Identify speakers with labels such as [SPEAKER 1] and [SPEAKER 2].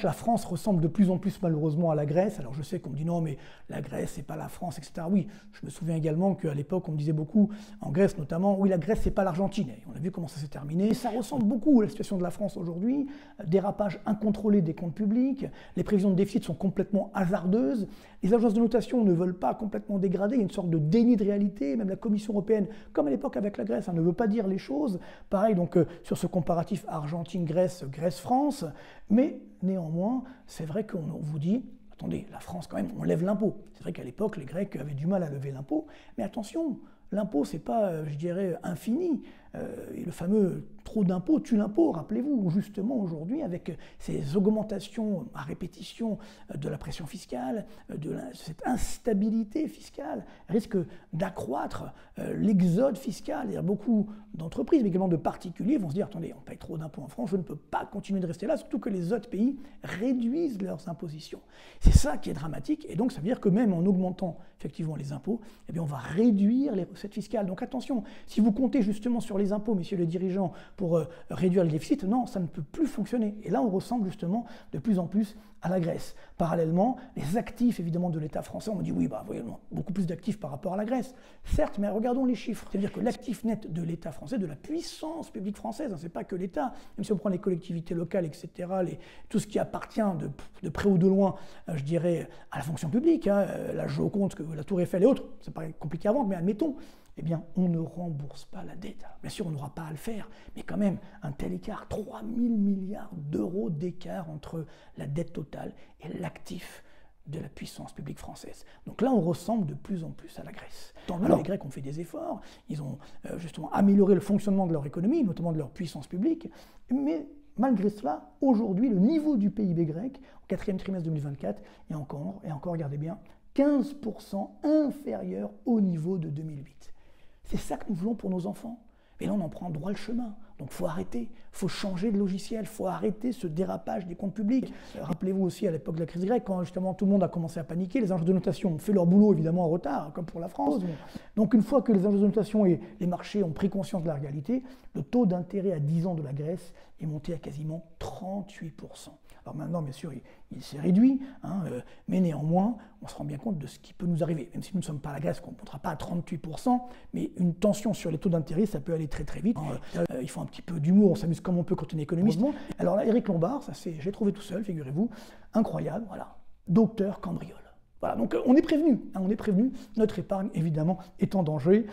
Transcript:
[SPEAKER 1] La France ressemble de plus en plus malheureusement à la Grèce. Alors je sais qu'on me dit non mais la Grèce c'est pas la France, etc. Oui, je me souviens également qu'à l'époque on me disait beaucoup, en Grèce notamment, oui la Grèce c'est pas l'Argentine. Et on a vu comment ça s'est terminé. Et ça ressemble beaucoup à la situation de la France aujourd'hui. Dérapage incontrôlé des comptes publics, les prévisions de déficit sont complètement hasardeuses, les agences de notation ne veulent pas complètement dégrader, il y a une sorte de déni de réalité, même la Commission européenne, comme à l'époque avec la Grèce, ne veut pas dire les choses. Pareil donc sur ce comparatif Argentine-Grèce, Grèce-France, mais néanmoins, c'est vrai qu'on vous dit, attendez, la France quand même, on lève l'impôt. C'est vrai qu'à l'époque, les Grecs avaient du mal à lever l'impôt, mais attention, l'impôt, c'est pas, je dirais, infini. Et le fameux trop d'impôt tue l'impôt, rappelez-vous, justement aujourd'hui, avec ces augmentations à répétition de la pression fiscale, cette instabilité fiscale, risque d'accroître l'exode fiscal. Il y a beaucoup d'entreprises, mais également de particuliers vont se dire, attendez, on paye trop d'impôts en France, je ne peux pas continuer de rester là, surtout que les autres pays réduisent leurs impositions. C'est ça qui est dramatique, et donc ça veut dire que même en augmentant effectivement les impôts, eh bien on va réduire les recettes fiscales. Donc attention, si vous comptez justement sur les impôts, messieurs les dirigeants, pour réduire le déficit, non, ça ne peut plus fonctionner. Et là, on ressemble justement de plus en plus à la Grèce. Parallèlement, les actifs, évidemment, de l'État français, on me dit, oui, bah, voyons, beaucoup plus d'actifs par rapport à la Grèce. Certes, mais regardons les chiffres. C'est-à-dire que l'actif net de l'État français, de la puissance publique française, hein, c'est pas que l'État, même si on prend les collectivités locales, etc., tout ce qui appartient de près ou de loin, je dirais, à la fonction publique, hein, la Joconde, la Tour Eiffel et autres, c'est pas compliqué à vendre, mais admettons, eh bien, on ne rembourse pas la dette. Alors, bien sûr, on n'aura pas à le faire, mais quand même, un tel écart, 3 000 milliards d'euros d'écart entre la dette totale et l'actif de la puissance publique française. Donc là, on ressemble de plus en plus à la Grèce. Alors, les Grecs ont fait des efforts, ils ont justement amélioré le fonctionnement de leur économie, notamment de leur puissance publique, mais malgré cela, aujourd'hui, le niveau du PIB grec, au quatrième trimestre 2024, est encore, regardez bien, 15% inférieur au niveau de 2008. C'est ça que nous voulons pour nos enfants. Mais là, on en prend droit le chemin. Donc, il faut arrêter, il faut changer de logiciel, il faut arrêter ce dérapage des comptes publics. Rappelez-vous aussi à l'époque de la crise grecque, quand justement tout le monde a commencé à paniquer, les agences de notation ont fait leur boulot évidemment en retard, comme pour la France. Donc, une fois que les agences de notation et les marchés ont pris conscience de la réalité, le taux d'intérêt à 10 ans de la Grèce est monté à quasiment 38%. Alors maintenant, bien sûr, il s'est réduit, hein, mais néanmoins, on se rend bien compte de ce qui peut nous arriver. Même si nous ne sommes pas la Grèce, on ne montera pas à 38%, mais une tension sur les taux d'intérêt, ça peut aller très très vite. Il faut un petit peu d'humour, on s'amuse comme on peut quand on est économiste. Alors là, Éric Lombard, j'ai trouvé tout seul, figurez-vous, incroyable, voilà, docteur cambriole. Voilà, donc on est prévenu, hein, notre épargne évidemment est en danger.